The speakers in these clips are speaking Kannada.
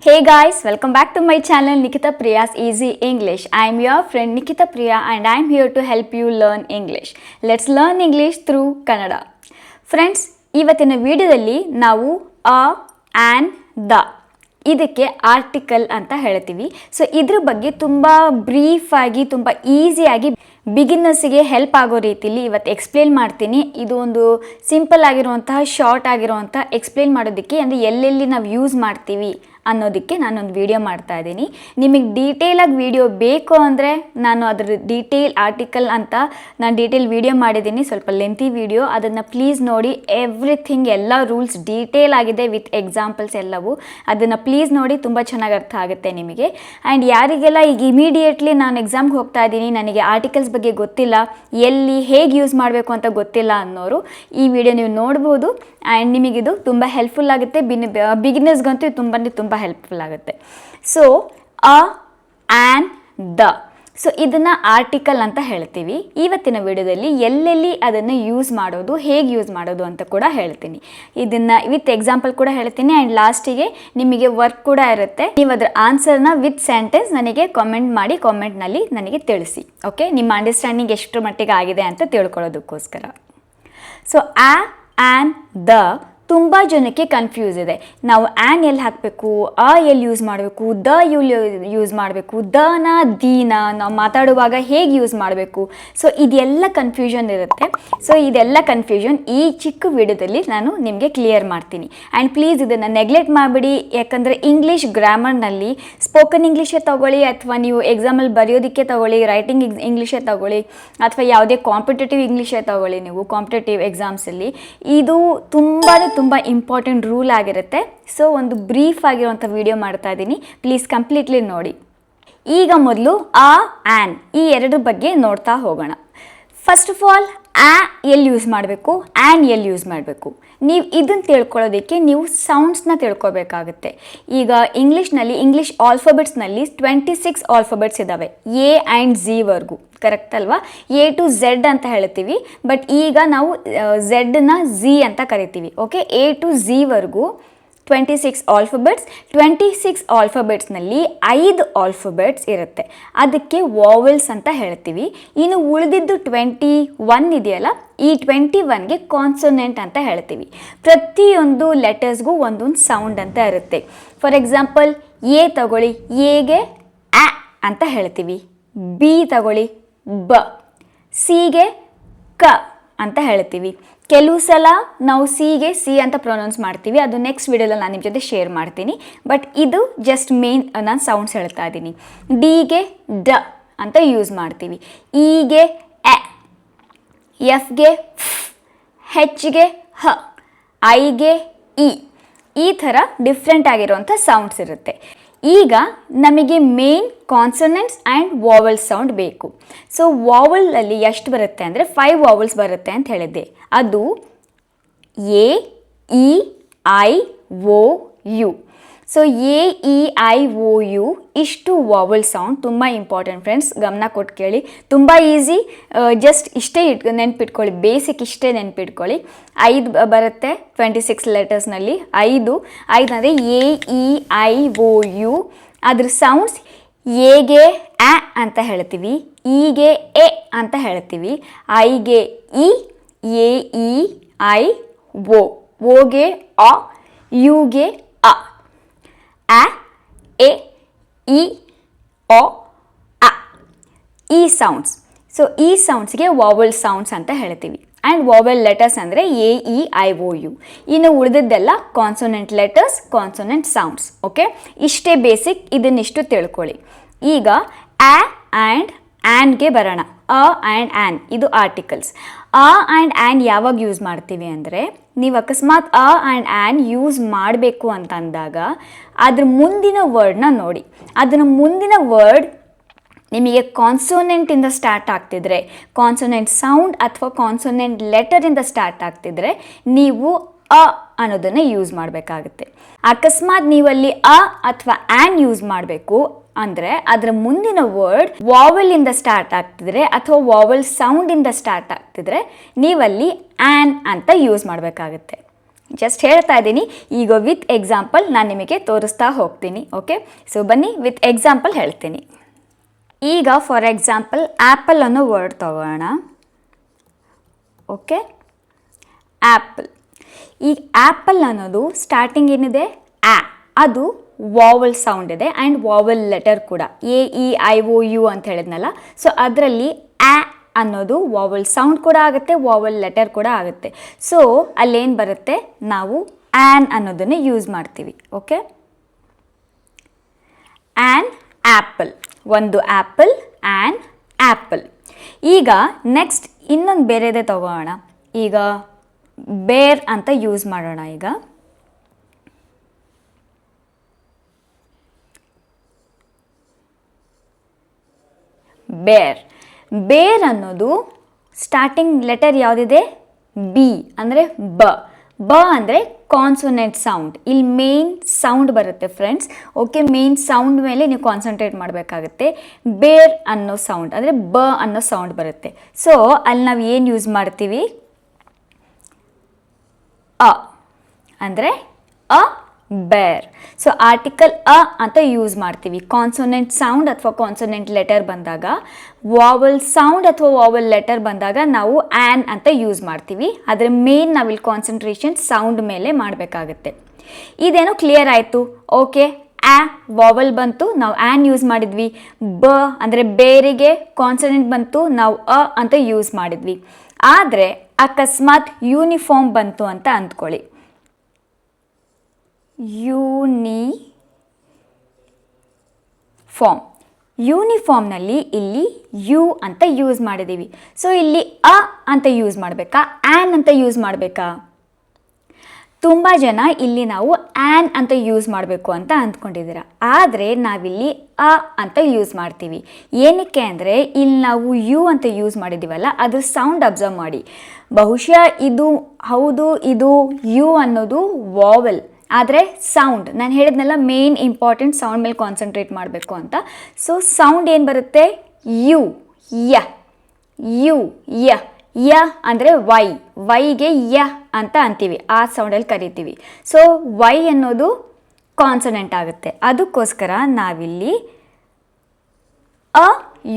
Hey guys, welcome back to my channel Nikita Priya's Easy English. I am your friend Nikita Priya and I am here to help you learn English. Let's learn English through Kannada. Friends, ಇವತ್ತಿನ ವಿಡಿಯೋದಲ್ಲಿ ನಾವು a, an, the ಇದಕ್ಕೆ ಆರ್ಟಿಕಲ್ ಅಂತ ಹೇಳ್ತೀವಿ. ಸೊ ಇದ್ರ ಬಗ್ಗೆ ತುಂಬ ಬ್ರೀಫಾಗಿ ತುಂಬ ಈಸಿಯಾಗಿ ಬಿಗಿನರ್ಸಿಗೆ ಹೆಲ್ಪ್ ಆಗೋ ರೀತಿಯಲ್ಲಿ ಇವತ್ತು ಎಕ್ಸ್ಪ್ಲೇನ್ ಮಾಡ್ತೀನಿ. ಇದು ಒಂದು ಸಿಂಪಲ್ ಆಗಿರುವಂತಹ ಶಾರ್ಟ್ ಆಗಿರುವಂಥ ಎಕ್ಸ್ಪ್ಲೇನ್ ಮಾಡೋದಕ್ಕೆ ಅಂದರೆ ಎಲ್ಲೆಲ್ಲಿ ನಾವು ಯೂಸ್ ಮಾಡ್ತೀವಿ ಅನ್ನೋದಕ್ಕೆ ನಾನೊಂದು ವಿಡಿಯೋ ಮಾಡ್ತಾ ಇದ್ದೀನಿ. ನಿಮಗೆ ಡೀಟೇಲಾಗಿ ವಿಡಿಯೋ ಬೇಕು ಅಂದರೆ ನಾನು ಅದರ ಡೀಟೇಲ್ ಆರ್ಟಿಕಲ್ ಅಂತ ನಾನು ಡೀಟೇಲ್ ವಿಡಿಯೋ ಮಾಡಿದ್ದೀನಿ, ಸ್ವಲ್ಪ ಲೆಂತಿ ವಿಡಿಯೋ. ಅದನ್ನು ಪ್ಲೀಸ್ ನೋಡಿ. ಎವ್ರಿಥಿಂಗ್ ಎಲ್ಲ ರೂಲ್ಸ್ ಡೀಟೇಲ್ ಆಗಿದೆ ವಿತ್ ಎಕ್ಸಾಂಪಲ್ಸ್ ಎಲ್ಲವೂ. ಅದನ್ನು ಪ್ಲೀಸ್ ನೋಡಿ, ತುಂಬ ಚೆನ್ನಾಗಿ ಅರ್ಥ ಆಗುತ್ತೆ ನಿಮಗೆ. ಆ್ಯಂಡ್ ಯಾರಿಗೆಲ್ಲ ಈಗ ಇಮಿಡಿಯೇಟ್ಲಿ ನಾನು ಎಕ್ಸಾಮ್ಗೆ ಹೋಗ್ತಾ ಇದ್ದೀನಿ, ನನಗೆ ಆರ್ಟಿಕಲ್ಸ್ ಬಗ್ಗೆ ಗೊತ್ತಿಲ್ಲ, ಎಲ್ಲಿ ಹೇಗೆ ಯೂಸ್ ಮಾಡಬೇಕು ಅಂತ ಗೊತ್ತಿಲ್ಲ ಅನ್ನೋರು ಈ ವಿಡಿಯೋ ನೀವು ನೋಡ್ಬೋದು. ಆ್ಯಂಡ್ ನಿಮಗಿದು ತುಂಬ ಹೆಲ್ಪ್ಫುಲ್ ಆಗುತ್ತೆ. ಬಿಗಿನರ್ಸ್ಗಂತೂ ತುಂಬ ಹೆಲ್ಪ್ಫುಲ್ ಆಗುತ್ತೆ. So a, an, the. So ಇದನ್ನು ಆರ್ಟಿಕಲ್ ಅಂತ ಹೇಳ್ತೀವಿ. ಇವತ್ತಿನ ವಿಡಿಯೋದಲ್ಲಿ ಎಲ್ಲೆಲ್ಲಿ ಅದನ್ನು ಯೂಸ್ ಮಾಡೋದು, ಹೇಗೆ ಯೂಸ್ ಮಾಡೋದು ಅಂತ ಕೂಡ ಹೇಳ್ತೀನಿ. ಇದನ್ನು ವಿತ್ ಎಕ್ಸಾಂಪಲ್ ಕೂಡ ಹೇಳ್ತೀನಿ. ಆ್ಯಂಡ್ ಲಾಸ್ಟಿಗೆ ನಿಮಗೆ ವರ್ಕ್ ಕೂಡ ಇರುತ್ತೆ. ನೀವು ಅದರ ಆನ್ಸರ್ನ ವಿತ್ ಸೆಂಟೆನ್ಸ್ ನನಗೆ ಕಾಮೆಂಟ್ ಮಾಡಿ, ಕಾಮೆಂಟ್ನಲ್ಲಿ ನನಗೆ ತಿಳಿಸಿ. ಓಕೆ, ನಿಮ್ಮ ಅಂಡರ್ಸ್ಟ್ಯಾಂಡಿಂಗ್ ಎಷ್ಟು ಮಟ್ಟಿಗೆ ಆಗಿದೆ ಅಂತ ತಿಳ್ಕೊಳ್ಳೋದಕ್ಕೋಸ್ಕರ. ಸೊ ಆ, ಆ್ಯನ್, ದ ತುಂಬ ಜನಕ್ಕೆ ಕನ್ಫ್ಯೂಸ್ ಇದೆ. ನಾವು ಆ್ಯನ್ ಎಲ್ಲಿ ಹಾಕಬೇಕು, ಆ ಎಲ್ಲಿ ಯೂಸ್ ಮಾಡಬೇಕು, ದ ಯೂಸ್ ಮಾಡಬೇಕು, ದನ ದೀನ ನಾವು ಮಾತಾಡುವಾಗ ಹೇಗೆ ಯೂಸ್ ಮಾಡಬೇಕು. ಸೊ ಇದೆಲ್ಲ ಕನ್ಫ್ಯೂಷನ್ ಇರುತ್ತೆ. ಸೊ ಇದೆಲ್ಲ ಕನ್ಫ್ಯೂಷನ್ ಈ ಚಿಕ್ಕ ವಿಡಿಯೋದಲ್ಲಿ ನಾನು ನಿಮಗೆ ಕ್ಲಿಯರ್ ಮಾಡ್ತೀನಿ. ಆ್ಯಂಡ್ ಪ್ಲೀಸ್ ಇದನ್ನು ನೆಗ್ಲೆಕ್ಟ್ ಮಾಡಿಬಿಡಿ. ಯಾಕಂದರೆ ಇಂಗ್ಲೀಷ್ ಗ್ರಾಮರ್ನಲ್ಲಿ ಸ್ಪೋಕನ್ ಇಂಗ್ಲೀಷೇ ತೊಗೊಳ್ಳಿ, ಅಥವಾ ನೀವು ಎಕ್ಸಾಮಲ್ಲಿ ಬರೆಯೋದಕ್ಕೆ ತೊಗೊಳ್ಳಿ, ರೈಟಿಂಗ್ ಇಂಗ್ಲೀಷೇ ತೊಗೊಳ್ಳಿ, ಅಥವಾ ಯಾವುದೇ ಕಾಂಪಿಟೇಟಿವ್ ಇಂಗ್ಲೀಷೇ ತೊಗೊಳ್ಳಿ, ನೀವು ಕಾಂಪಿಟೇಟಿವ್ ಎಕ್ಸಾಮ್ಸಲ್ಲಿ ಇದು ತುಂಬ ಇಂಪಾರ್ಟೆಂಟ್ ರೂಲ್ ಆಗಿರುತ್ತೆ. ಸೊ ಒಂದು ಬ್ರೀಫ್ ಆಗಿರುವಂಥ ವಿಡಿಯೋ ಮಾಡ್ತಾ ಇದ್ದೀನಿ, ಪ್ಲೀಸ್ ಕಂಪ್ಲೀಟ್ಲಿ ನೋಡಿ. ಈಗ ಮೊದಲು ಆ, ಆ್ಯನ್ ಈ ಎರಡರ ಬಗ್ಗೆ ನೋಡ್ತಾ ಹೋಗೋಣ. ಫಸ್ಟ್ ಆಫ್ ಆಲ್ ಆ ಎಲ್ಲಿ ಯೂಸ್ ಮಾಡಬೇಕು, ಆ್ಯನ್ ಎಲ್ಲಿ ಯೂಸ್ ಮಾಡಬೇಕು, ನೀವು ಇದನ್ನು ತಿಳ್ಕೊಳ್ಳೋದಕ್ಕೆ ನೀವು ಸೌಂಡ್ಸ್ನ ತಿಳ್ಕೊಬೇಕಾಗುತ್ತೆ. ಈಗ ಇಂಗ್ಲೀಷ್ ಆಲ್ಫಾಬೆಟ್ಸ್ನಲ್ಲಿ 26 ಆಲ್ಫಾಬೆಟ್ಸ್ ಇದ್ದಾವೆ, ಎ ಆ್ಯಂಡ್ ಝಿವರೆಗೂ. ಕರೆಕ್ಟ್ ಅಲ್ವಾ? ಎ ಟು ಝೆಡ್ ಅಂತ ಹೇಳ್ತೀವಿ, ಬಟ್ ಈಗ ನಾವು ಝೆಡ್ನ ಝಿ ಅಂತ ಕರಿತೀವಿ. ಓಕೆ, ಎ ಟು ಝಿವರೆಗೂ 26 ಆಲ್ಫಾಬೆಟ್ಸ್. 26 ಆಲ್ಫಾಬೆಟ್ಸ್ನಲ್ಲಿ 5 ಆಲ್ಫಾಬೆಟ್ಸ್ ಇರುತ್ತೆ, ಅದಕ್ಕೆ ವಾವೆಲ್ಸ್ ಅಂತ ಹೇಳ್ತೀವಿ. ಇನ್ನು ಉಳಿದಿದ್ದು 21 ಇದೆಯಲ್ಲ, ಈ 21ಗೆ ಕಾನ್ಸೊನೆಂಟ್ ಅಂತ ಹೇಳ್ತೀವಿ. ಪ್ರತಿಯೊಂದು ಲೆಟರ್ಸ್ಗೂ ಒಂದೊಂದು ಸೌಂಡ್ ಅಂತ ಇರುತ್ತೆ. ಫಾರ್ ಎಕ್ಸಾಂಪಲ್ ಎ ತಗೊಳ್ಳಿ, ಎಗೆ ಆ ಅಂತ ಹೇಳ್ತೀವಿ. ಬಿ ತಗೊಳ್ಳಿ, ಬ. ಸಿಗೆ ಕ ಅಂತ ಹೇಳ್ತೀವಿ. ಕೆಲವು ಸಲ ನಾವು ಸಿಗೆ ಸಿ ಅಂತ ಪ್ರೊನೌನ್ಸ್ ಮಾಡ್ತೀವಿ, ಅದು ನೆಕ್ಸ್ಟ್ ವಿಡಿಯೋದಲ್ಲಿ ನಾನು ನಿಮ್ಮ ಜೊತೆ ಶೇರ್ ಮಾಡ್ತೀನಿ. ಬಟ್ ಇದು ಜಸ್ಟ್ ಮೇನ್ ನಾನು ಸೌಂಡ್ಸ್ ಹೇಳ್ತಾ ಇದ್ದೀನಿ. ಡಿಗೆ ಡ ಅಂತ ಯೂಸ್ ಮಾಡ್ತೀವಿ. ಇಗೆ ಎ, ಎಫ್ಗೆ ಫ್, ಹೆಚ್ಗೆ ಹ, ಐಗೆ ಇ. ಈ ಥರ ಡಿಫ್ರೆಂಟ್ ಆಗಿರುವಂಥ ಸೌಂಡ್ಸ್ ಇರುತ್ತೆ. ಈಗ ನಮಗೆ main consonants and vowel sound ಬೇಕು. ಸೊ ವಾವಲಲ್ಲಿ ಎಷ್ಟು ಬರುತ್ತೆ ಅಂದರೆ 5 ವಾವಲ್ಸ್ ಬರುತ್ತೆ ಅಂತ ಹೇಳಿದ್ದೆ. ಅದು A, E, I, O, U. So A, E, I, O, U ಇಷ್ಟು ವಾವಲ್ ಸೌಂಡ್ ತುಂಬ ಇಂಪಾರ್ಟೆಂಟ್ ಫ್ರೆಂಡ್ಸ್. ಗಮನ ಕೊಟ್ಟು ಕೇಳಿ, ತುಂಬ ಈಸಿ. ಜಸ್ಟ್ ಇಷ್ಟೇ ನೆನ್ಪಿಟ್ಕೊಳ್ಳಿ, ಬೇಸಿಕ್ ಇಷ್ಟೇ ನೆನ್ಪಿಟ್ಕೊಳ್ಳಿ. 5 ಬರುತ್ತೆ 26 ಲೆಟರ್ಸ್ನಲ್ಲಿ. 5 ಅಂದರೆ A, E, I, O, U. ಅದ್ರ ಸೌಂಡ್ಸ್ ಎಗೆ ಆ ಅಂತ ಹೇಳ್ತೀವಿ, ಇಗೆ ಎ ಅಂತ ಹೇಳ್ತೀವಿ, ಐಗೆ ಇ, ಎ, ಇ, ಐ, ಓ, ಓಗೆ ಅ, ಯುಗೆ ಅ, ಆ, ಎ, ಇ, ಒ, ಅ. ಈ ಸೌಂಡ್ಸ್. ಸೊ ಈ ಸೌಂಡ್ಸ್ಗೆ ವಾವಲ್ ಸೌಂಡ್ಸ್ ಅಂತ ಹೇಳ್ತೀವಿ. ಆ್ಯಂಡ್ ವಾವೆಲ್ ಲೆಟರ್ಸ್ ಅಂದರೆ A, E, I, O, U. ಇನ್ನು ಉಳಿದಿದ್ದೆಲ್ಲ consonant letters, consonant sounds. Okay, ಇಷ್ಟೇ ಬೇಸಿಕ್. ಇದನ್ನಿಷ್ಟು ತಿಳ್ಕೊಳ್ಳಿ. ಈಗ ಆ ಆ್ಯಂಡ್ ಆ್ಯನ್ಗೆ ಬರೋಣ. ಅ ಆ್ಯಂಡ್ ಆ್ಯನ್ ಇದು ಆರ್ಟಿಕಲ್ಸ್. ಆ ಆ್ಯಂಡ್ ಆ್ಯನ್ ಯಾವಾಗ ಯೂಸ್ ಮಾಡ್ತೀವಿ ಅಂದರೆ, ನೀವು ಅಕಸ್ಮಾತ್ ಅ ಆ್ಯಂಡ್ ಆ್ಯನ್ ಯೂಸ್ ಮಾಡಬೇಕು ಅಂತ ಅಂದಾಗ ಅದ್ರ ಮುಂದಿನ ವರ್ಡ್ನ ನೋಡಿ. ಅದರ ಮುಂದಿನ ವರ್ಡ್ ನಿಮಗೆ ಕಾನ್ಸೋನೆಂಟಿಂದ ಸ್ಟಾರ್ಟ್ ಆಗ್ತಿದ್ರೆ, ಕಾನ್ಸೋನೆಂಟ್ ಸೌಂಡ್ ಅಥವಾ ಕಾನ್ಸೋನೆಂಟ್ ಲೆಟರಿಂದ ಸ್ಟಾರ್ಟ್ ಆಗ್ತಿದ್ರೆ ನೀವು ಅ ಅನ್ನೋದನ್ನು ಯೂಸ್ ಮಾಡಬೇಕಾಗುತ್ತೆ. ಅಕಸ್ಮಾತ್ ನೀವಲ್ಲಿ ಅ ಅಥವಾ ಆ್ಯನ್ ಯೂಸ್ ಮಾಡಬೇಕು ಅಂದರೆ ಅದರ ಮುಂದಿನ ವರ್ಡ್ ವಾವೆಲಿಂದ ಸ್ಟಾರ್ಟ್ ಆಗ್ತಿದ್ರೆ ಅಥವಾ ವಾವೆಲ್ ಸೌಂಡಿಂದ ಸ್ಟಾರ್ಟ್ ಆಗ್ತಿದ್ರೆ ನೀವಲ್ಲಿ ಆ್ಯನ್ ಅಂತ ಯೂಸ್ ಮಾಡಬೇಕಾಗುತ್ತೆ. ಜಸ್ಟ್ ಹೇಳ್ತಾ ಇದ್ದೀನಿ. ಈಗ ವಿತ್ ಎಕ್ಸಾಂಪಲ್ ನಾನು ನಿಮಗೆ ತೋರಿಸ್ತಾ ಹೋಗ್ತೀನಿ. ಓಕೆ, ಸೊ ಬನ್ನಿ ವಿತ್ ಎಕ್ಸಾಂಪಲ್ ಹೇಳ್ತೀನಿ. ಈಗ ಫಾರ್ ಎಕ್ಸಾಂಪಲ್ ಆ್ಯಪಲ್ ಅನ್ನೋ ವರ್ಡ್ ತಗೋಣ. Okay, apple. ಈ ಆ್ಯಪಲ್ ಅನ್ನೋದು ಸ್ಟಾರ್ಟಿಂಗ್ ಏನಿದೆ ಅದು ವಾವಲ್ ಸೌಂಡ್ ಇದೆ ಆ್ಯಂಡ್ ವಾವಲ್ ಲೆಟರ್ ಕೂಡ AEIOU ಅಂತ ಹೇಳಿದ್ನಲ್ಲ. ಸೊ ಅದರಲ್ಲಿ ಅನ್ನೋದು ವಾವಲ್ ಸೌಂಡ್ ಕೂಡ ಆಗುತ್ತೆ, ವಾವಲ್ ಲೆಟರ್ ಕೂಡ ಆಗುತ್ತೆ. ಸೊ ಅಲ್ಲೇನು ಬರುತ್ತೆ, ನಾವು ಆ್ಯನ್ ಅನ್ನೋದನ್ನು ಯೂಸ್ ಮಾಡ್ತೀವಿ. ಓಕೆ, ಆ್ಯನ್ ಆ್ಯಪಲ್, ಒಂದು ಆ್ಯಪಲ್, ಆ್ಯನ್ ಆ್ಯಪಲ್. ಈಗ ನೆಕ್ಸ್ಟ್ ಇನ್ನೊಂದು ಬೇರೆದೇ ತಗೋಣ. ಈಗ ಬೇರ್ ಅಂತ ಯೂಸ್ ಮಾಡೋಣ. ಈಗ ಬೇರ್. ಬೇರ್ ಅನ್ನೋದು ಸ್ಟಾರ್ಟಿಂಗ್ ಲೆಟರ್ ಯಾವುದಿದೆ, ಬಿ ಅಂದರೆ ಬ ಅಂದರೆ ಕಾನ್ಸೋನೆಂಟ್ ಸೌಂಡ್. ಇಲ್ಲಿ ಮೇನ್ ಸೌಂಡ್ ಬರುತ್ತೆ ಫ್ರೆಂಡ್ಸ್. ಓಕೆ, ಮೇನ್ ಸೌಂಡ್ ಮೇಲೆ ನೀವು ಕಾನ್ಸಂಟ್ರೇಟ್ ಮಾಡಬೇಕಾಗುತ್ತೆ. ಬೇರ್ ಅನ್ನೋ ಸೌಂಡ್ ಅಂದರೆ ಬ ಅನ್ನೋ ಸೌಂಡ್ ಬರುತ್ತೆ. ಸೊ ಅಲ್ಲಿ ನಾವು ಏನು ಯೂಸ್ ಮಾಡ್ತೀವಿ, ಅಂದರೆ ಅ ಬೇರ್. ಸೊ ಆರ್ಟಿಕಲ್ ಅಂತ ಯೂಸ್ ಮಾಡ್ತೀವಿ. ಕಾನ್ಸೋನೆಂಟ್ ಸೌಂಡ್ ಅಥವಾ ಕಾನ್ಸೋನೆಂಟ್ ಲೆಟರ್ ಬಂದಾಗ, ವಾವಲ್ ಸೌಂಡ್ ಅಥವಾ ವಾವಲ್ ಲೆಟರ್ ಬಂದಾಗ ನಾವು ಆ್ಯನ್ ಅಂತ ಯೂಸ್ ಮಾಡ್ತೀವಿ. ಅದರ ಮೇನ್ ನಾವಿಲ್ಲಿ ಕಾನ್ಸಂಟ್ರೇಷನ್ ಸೌಂಡ್ ಮೇಲೆ ಮಾಡಬೇಕಾಗುತ್ತೆ. ಇದೇನೋ ಕ್ಲಿಯರ್ ಆಯಿತು. ಓಕೆ, ವಾವಲ್ ಬಂತು, ನಾವು ಆ್ಯನ್ ಯೂಸ್ ಮಾಡಿದ್ವಿ. ಬ ಅಂದರೆ ಬೇರಿಗೆ ಕಾನ್ಸನೆಂಟ್ ಬಂತು, ನಾವು ಅಂತ ಯೂಸ್ ಮಾಡಿದ್ವಿ. ಆದರೆ ಅಕಸ್ಮಾತ್ ಯೂನಿಫಾರ್ಮ್ ಬಂತು ಅಂತ ಅಂದ್ಕೊಳ್ಳಿ. ಯೂನಿಫಾರ್ಮ್ನಲ್ಲಿ ಇಲ್ಲಿ ಯು ಅಂತ ಯೂಸ್ ಮಾಡಿದ್ದೀವಿ. ಸೊ ಇಲ್ಲಿ ಅಂತ ಯೂಸ್ ಮಾಡಬೇಕಾ, ಆ್ಯನ್ ಅಂತ ಯೂಸ್ ಮಾಡಬೇಕಾ? ತುಂಬ ಜನ ಇಲ್ಲಿ ನಾವು ಆ್ಯನ್ ಅಂತ ಯೂಸ್ ಮಾಡಬೇಕು ಅಂತ ಅಂದ್ಕೊಂಡಿದ್ದೀರ. ಆದರೆ ನಾವಿಲ್ಲಿ ಅಂತ ಯೂಸ್ ಮಾಡ್ತೀವಿ. ಏನಕ್ಕೆ ಅಂದರೆ ಇಲ್ಲಿ ನಾವು ಯು ಅಂತ ಯೂಸ್ ಮಾಡಿದ್ದೀವಲ್ಲ, ಅದ್ರ ಸೌಂಡ್ ಅಬ್ಸರ್ವ್ ಮಾಡಿ. ಬಹುಶಃ ಇದು ಹೌದು, ಇದು ಯು ಅನ್ನೋದು ವಾವಲ್. ಆದರೆ ಸೌಂಡ್ ನಾನು ಹೇಳಿದ್ನೆಲ್ಲ ಮೇನ್ ಇಂಪಾರ್ಟೆಂಟ್ ಸೌಂಡ್ ಮೇಲೆ ಕಾನ್ಸಂಟ್ರೇಟ್ ಮಾಡಬೇಕು ಅಂತ. ಸೊ ಸೌಂಡ್ ಏನು ಬರುತ್ತೆ, ಯು ಯ ಅಂದರೆ ವೈಗೆ ಅಂತ ಅಂತೀವಿ, ಆ ಸೌಂಡಲ್ಲಿ ಕರಿತೀವಿ. ಸೊ ವೈ ಅನ್ನೋದು ಕಾನ್ಸನೆಂಟ್ ಆಗುತ್ತೆ. ಅದಕ್ಕೋಸ್ಕರ ನಾವಿಲ್ಲಿ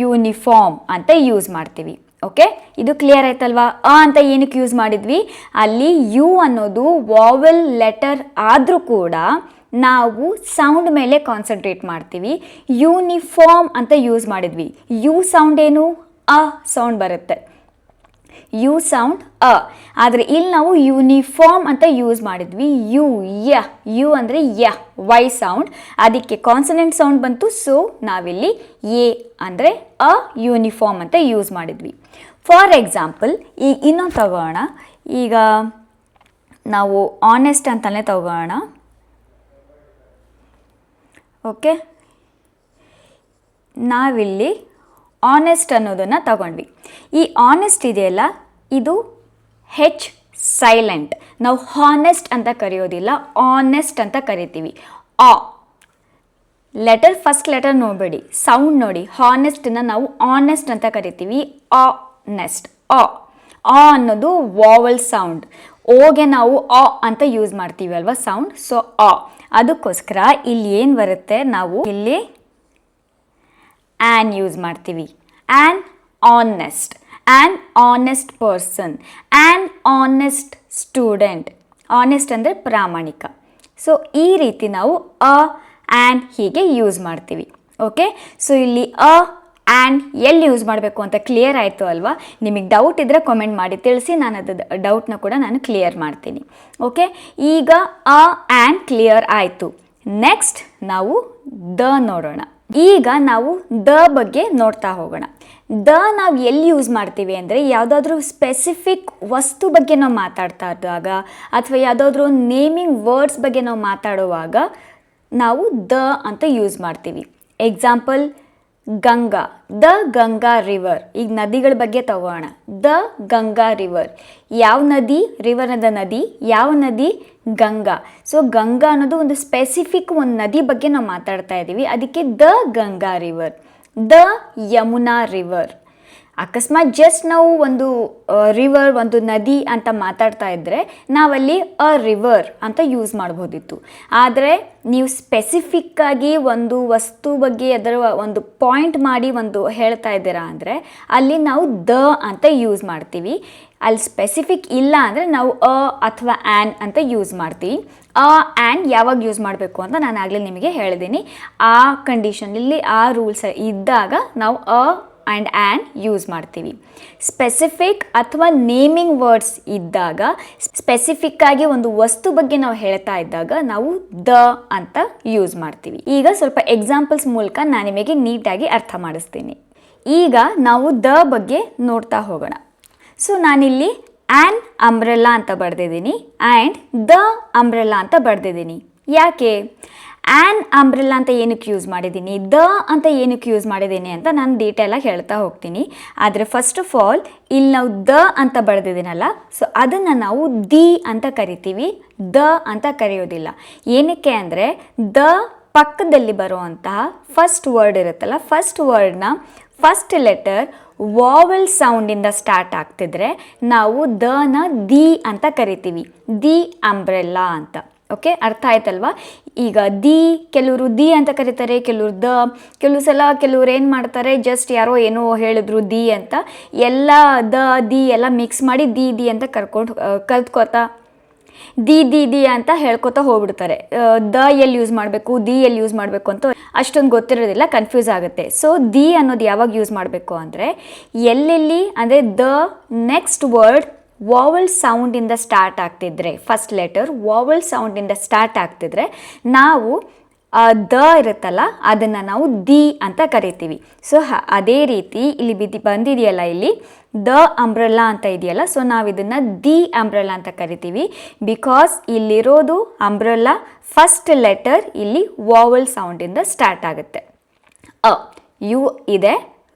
ಯೂನಿಫಾರ್ಮ್ ಅಂತ ಯೂಸ್ ಮಾಡ್ತೀವಿ. ಓಕೆ, ಇದು ಕ್ಲಿಯರ್ ಆಯ್ತಲ್ವಾ? ಅಂತ ಏನಕ್ಕೆ ಯೂಸ್ ಮಾಡಿದ್ವಿ, ಅಲ್ಲಿ ಯು ಅನ್ನೋದು ವಾವೆಲ್ ಲೆಟರ್ ಆದರೂ ಕೂಡ ನಾವು ಸೌಂಡ್ ಮೇಲೆ ಕಾನ್ಸಂಟ್ರೇಟ್ ಮಾಡ್ತೀವಿ. ಯೂನಿಫಾರ್ಮ್ ಅಂತ ಯೂಸ್ ಮಾಡಿದ್ವಿ. ಯು ಸೌಂಡ್ ಏನು, ಸೌಂಡ್ ಬರುತ್ತೆ, ಯು ಸೌಂಡ್ ಆದರೆ ಇಲ್ಲಿ ನಾವು ಯೂನಿಫಾರ್ಮ್ ಅಂತ ಯೂಸ್ ಮಾಡಿದ್ವಿ. ಯು ಅಂದರೆ ವೈ ಸೌಂಡ್, ಅದಕ್ಕೆ ಕಾನ್ಸನೆಂಟ್ ಸೌಂಡ್ ಬಂತು. ಸೊ ನಾವಿಲ್ಲಿ ಎ ಅಂದರೆ ಯೂನಿಫಾರ್ಮ್ ಅಂತ ಯೂಸ್ ಮಾಡಿದ್ವಿ. ಫಾರ್ ಎಕ್ಸಾಂಪಲ್ ಈಗ ಇನ್ನೊಂದು ತಗೋಣ. ಈಗ ನಾವು ಆನೆಸ್ಟ್ ಅಂತಲೇ ತಗೋಣ. ಓಕೆ, ನಾವಿಲ್ಲಿ ಆನೆಸ್ಟ್ ಅನ್ನೋದನ್ನು ತಗೊಂಡ್ವಿ. ಈ ಆನೆಸ್ಟ್ ಇದೆಯಲ್ಲ, ಇದು ಹೆಚ್ ಸೈಲೆಂಟ್. ನಾವು ಹಾನೆಸ್ಟ್ ಅಂತ ಕರೆಯೋದಿಲ್ಲ, ಆನೆಸ್ಟ್ ಅಂತ ಕರಿತೀವಿ. ಲೆಟರ್ ಫಸ್ಟ್ ಲೆಟರ್ ನೋಡಬೇಡಿ, ಸೌಂಡ್ ನೋಡಿ. ಹಾನೆಸ್ಟನ್ನು ನಾವು ಆನೆಸ್ಟ್ ಅಂತ ಕರಿತೀವಿ. ಆನೆಸ್ಟ್ ಅನ್ನೋದು ವಾವಲ್ ಸೌಂಡ್. ಓಗೆ ನಾವು ಅಂತ ಯೂಸ್ ಮಾಡ್ತೀವಿ ಅಲ್ವಾ ಸೌಂಡ್. ಸೊ ಅದಕ್ಕೋಸ್ಕರ ಇಲ್ಲಿ ಏನು ಬರುತ್ತೆ, ನಾವು ಇಲ್ಲಿ ಆ್ಯನ್ ಯೂಸ್ ಮಾಡ್ತೀವಿ. An honest person, an honest student. Honest ಅಂದರೆ ಪ್ರಾಮಾಣಿಕ. ಸೊ ಈ ರೀತಿ ನಾವು ಆ್ಯನ್ ಹೀಗೆ ಯೂಸ್ ಮಾಡ್ತೀವಿ. ಓಕೆ, ಸೊ ಇಲ್ಲಿ ಆ್ಯಂಡ್ ಎಲ್ಲಿ ಯೂಸ್ ಮಾಡಬೇಕು ಅಂತ ಕ್ಲಿಯರ್ ಆಯಿತು ಅಲ್ವಾ? ನಿಮಗೆ ಡೌಟ್ ಇದ್ದರೆ ಕಾಮೆಂಟ್ ಮಾಡಿ ತಿಳಿಸಿ, ನಾನು ಅದು ಡೌಟ್ನ ಕೂಡ ನಾನು ಕ್ಲಿಯರ್ ಮಾಡ್ತೀನಿ. ಓಕೆ, ಈಗ ಆ್ಯಂಡ್ ಕ್ಲಿಯರ್ ಆಯಿತು. ನೆಕ್ಸ್ಟ್ ನಾವು ನೋಡೋಣ. ಈಗ ನಾವು ಬಗ್ಗೆ ನೋಡ್ತಾ ಹೋಗೋಣ. ನಾವು ಎಲ್ಲಿ ಯೂಸ್ ಮಾಡ್ತೀವಿ ಅಂದರೆ, ಯಾವುದಾದ್ರೂ ಸ್ಪೆಸಿಫಿಕ್ ವಸ್ತು ಬಗ್ಗೆ ನಾವು ಮಾತಾಡ್ತಾ ಇದ್ದಾಗ ಅಥವಾ ಯಾವುದಾದ್ರೂ ನೇಮಿಂಗ್ ವರ್ಡ್ಸ್ ಬಗ್ಗೆ ನಾವು ಮಾತಾಡುವಾಗ ನಾವು ಅಂತ ಯೂಸ್ ಮಾಡ್ತೀವಿ. Example Ganga, Ganga river. ಈಗ ನದಿಗಳ ಬಗ್ಗೆ ತಗೋಣ. ಗಂಗಾ ರಿವರ್, ಯಾವ ನದಿ? ರಿವರ್ ಅದ ನದಿ. ಯಾವ ನದಿ? ಗಂಗಾ. ಸೊ ಗಂಗಾ ಅನ್ನೋದು ಒಂದು ಸ್ಪೆಸಿಫಿಕ್ ಒಂದು ನದಿ ಬಗ್ಗೆ ನಾವು ಮಾತಾಡ್ತಾ ಇದ್ದೀವಿ, ಅದಕ್ಕೆ ಗಂಗಾ ರಿವರ್. ಯಮುನಾ ರಿವರ್. ಅಕಸ್ಮಾತ್ ಜಸ್ಟ್ ನಾವು ಒಂದು ರಿವರ್, ಒಂದು ನದಿ ಅಂತ ಮಾತಾಡ್ತಾ ಇದ್ದರೆ ನಾವಲ್ಲಿ ಅ ರಿವರ್ ಅಂತ ಯೂಸ್ ಮಾಡ್ಬೋದಿತ್ತು. ಆದರೆ ನೀವು ಸ್ಪೆಸಿಫಿಕ್ಕಾಗಿ ಒಂದು ವಸ್ತು ಬಗ್ಗೆ ಅದರ ಒಂದು ಪಾಯಿಂಟ್ ಮಾಡಿ ಒಂದು ಹೇಳ್ತಾ ಇದ್ದೀರಾ ಅಂದರೆ ಅಲ್ಲಿ ನಾವು ದ ಅಂತ ಯೂಸ್ ಮಾಡ್ತೀವಿ. ಅಲ್ಲಿ ಸ್ಪೆಸಿಫಿಕ್ ಇಲ್ಲ ಅಂದರೆ ನಾವು ಅ ಅಥವಾ ಆ್ಯನ್ ಅಂತ ಯೂಸ್ ಮಾಡ್ತೀವಿ. ಆ್ಯನ್ ಯಾವಾಗ ಯೂಸ್ ಮಾಡಬೇಕು ಅಂತ ನಾನು ಆಗಲೇ ನಿಮಗೆ ಹೇಳಿದ್ದೀನಿ. ಆ ಕಂಡೀಷನಲ್ಲಿ ಆ ರೂಲ್ಸ್ ಇದ್ದಾಗ ನಾವು ಆ್ಯಂಡ್ ಆ್ಯನ್ ಯೂಸ್ ಮಾಡ್ತೀವಿ. ಸ್ಪೆಸಿಫಿಕ್ ಅಥವಾ ನೇಮಿಂಗ್ ವರ್ಡ್ಸ್ ಇದ್ದಾಗ, ಸ್ಪೆಸಿಫಿಕ್ಕಾಗಿ ಒಂದು ವಸ್ತು ಬಗ್ಗೆ ನಾವು ಹೇಳ್ತಾ ಇದ್ದಾಗ ನಾವು ದ ಅಂತ ಯೂಸ್ ಮಾಡ್ತೀವಿ. ಈಗ ಸ್ವಲ್ಪ ಎಕ್ಸಾಂಪಲ್ಸ್ ಮೂಲಕ ನಾನು ನಿಮಗೆ ನೀಟಾಗಿ ಅರ್ಥ ಮಾಡಿಸ್ತೀನಿ. ಈಗ ನಾವು ದ ಬಗ್ಗೆ ನೋಡ್ತಾ ಹೋಗೋಣ. ಸೊ ನಾನಿಲ್ಲಿ ಆ್ಯನ್ ಅಂಬ್ರೆಲ್ಲಾ ಅಂತ ಬರೆದಿದ್ದೀನಿ ಆ್ಯಂಡ್ ದ ಅಂಬ್ರೆಲ್ಲಾ ಅಂತ ಬರೆದಿದ್ದೀನಿ. ಯಾಕೆ ಆ್ಯನ್ ಅಂಬ್ರೆಲ್ಲಾ ಅಂತ ಏನಕ್ಕೆ ಯೂಸ್ ಮಾಡಿದ್ದೀನಿ, ದ ಅಂತ ಏನಕ್ಕೆ ಯೂಸ್ ಮಾಡಿದ್ದೀನಿ ಅಂತ ನಾನು ಡೀಟೇಲಾಗಿ ಹೇಳ್ತಾ ಹೋಗ್ತೀನಿ. ಆದರೆ ಫಸ್ಟ್ ಆಫ್ ಆಲ್ ಇಲ್ಲಿ ನಾವು ದ ಅಂತ ಬರೆದಿದ್ದೀನಲ್ಲ, ಸೊ ಅದನ್ನು ನಾವು ದಿ ಅಂತ ಕರಿತೀವಿ, ದ ಅಂತ ಕರೆಯೋದಿಲ್ಲ. ಏನಕ್ಕೆ ಅಂದರೆ ದ ಪಕ್ಕದಲ್ಲಿ ಬರುವಂತಹ ಫಸ್ಟ್ ವರ್ಡ್ ಇರುತ್ತಲ್ಲ, ಫಸ್ಟ್ ವರ್ಡ್ನ ಫಸ್ಟ್ ಲೆಟರ್ ವಾವೆಲ್ ಸೌಂಡಿಂದ ಸ್ಟಾರ್ಟ್ ಆಗ್ತಿದ್ರೆ ನಾವು ದನ ದಿ ಅಂತ ಕರಿತೀವಿ, ದಿ ಅಂಬ್ರೆಲ್ಲಾ ಅಂತ. ಓಕೆ, ಅರ್ಥ ಆಯ್ತಲ್ವಾ? ಈಗ ದಿ, ಕೆಲವರು ದಿ ಅಂತ ಕರೀತಾರೆ, ಕೆಲವರು ದ, ಕೆಲವು ಸಲ ಕೆಲವ್ರು ಏನು ಮಾಡ್ತಾರೆ, ಜಸ್ಟ್ ಯಾರೋ ಏನೋ ಹೇಳಿದ್ರು ದಿ ಅಂತ, ಎಲ್ಲ ದ ದಿ ಎಲ್ಲ ಮಿಕ್ಸ್ ಮಾಡಿ ದಿ ದಿ ಅಂತ ಕಲ್ತ್ಕೋತಾ ದಿ ದಿ ದಿ ಅಂತ ಹೇಳ್ಕೊತಾ ಹೋಗ್ಬಿಡ್ತಾರೆ. ದ ಎಲ್ಲಿ ಯೂಸ್ ಮಾಡಬೇಕು, ದಿ ಎಲ್ಲಿ ಯೂಸ್ ಮಾಡಬೇಕು ಅಂತ ಅಷ್ಟೊಂದು ಗೊತ್ತಿರೋದಿಲ್ಲ, ಕನ್ಫ್ಯೂಸ್ ಆಗುತ್ತೆ. ಸೊ ದಿ ಅನ್ನೋದು ಯಾವಾಗ ಯೂಸ್ ಮಾಡಬೇಕು ಅಂದರೆ ಎಲ್ಲೆಲ್ಲಿ ಅಂದರೆ ದ ನೆಕ್ಸ್ಟ್ ವರ್ಡ್ ವಾವೆಲ್ ಸೌಂಡಿಂದ ಸ್ಟಾರ್ಟ್ ಆಗ್ತಿದ್ರೆ, ಫಸ್ಟ್ ಲೆಟರ್ ವಾವೆಲ್ ಸೌಂಡಿಂದ ಸ್ಟಾರ್ಟ್ ಆಗ್ತಿದ್ರೆ ನಾವು ದ ಇರುತ್ತಲ್ಲ ಅದನ್ನು ನಾವು ದಿ ಅಂತ ಕರಿತೀವಿ. ಸೊ ಅದೇ ರೀತಿ ಇಲ್ಲಿ ಬಂದಿದೆಯಲ್ಲ, ಇಲ್ಲಿ ದ ಅಂಬ್ರೆಲ್ಲಾ ಅಂತ ಇದೆಯಲ್ಲ, ಸೊ ನಾವು ಇದನ್ನು ದಿ ಅಂಬ್ರೆಲ್ಲಾ ಅಂತ ಕರಿತೀವಿ. ಬಿಕಾಸ್ ಇಲ್ಲಿರೋದು ಅಂಬ್ರೆಲ್ಲಾ ಫಸ್ಟ್ ಲೆಟರ್ ಇಲ್ಲಿ ವಾವೆಲ್ ಸೌಂಡಿಂದ ಸ್ಟಾರ್ಟ್ ಆಗುತ್ತೆ. ಯು ಇದೆ,